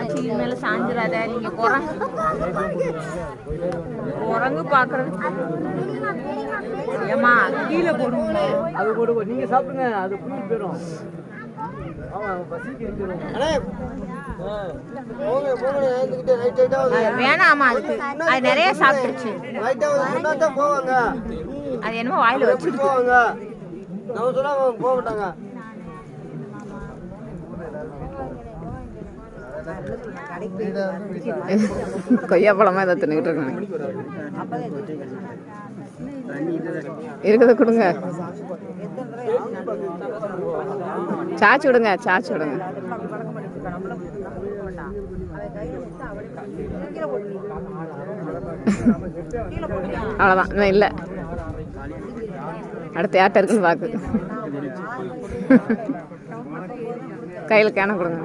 ஆச்சி மேல சாஞ்சிடாத. நீங்க குரங்கு பாக்குறது ஏமா கீழே போடுங்க. அது போடுங்க, நீங்க சாப்பிடுங்க, அது புள்ளி போயிடும். வேணாமா அதுக்கு அது நிறைய சாப்பிட்டுருச்சு. அது என்னமோ வாயில வச்சு போவாங்க. நம்ம சொன்னா போக மாட்டாங்க. கொய்யா பழமா இதை தின்னுக்கிட்டு இருக்காங்க. இருக்கிறத கொடுங்க, சாச்சு விடுங்க, சாச்சு விடுங்க. அவ்வளோதான், இன்னும் இல்லை. அடுத்த யார்ட்ட இருக்குன்னு பார்க்கு. கையில் கேன கொடுங்க.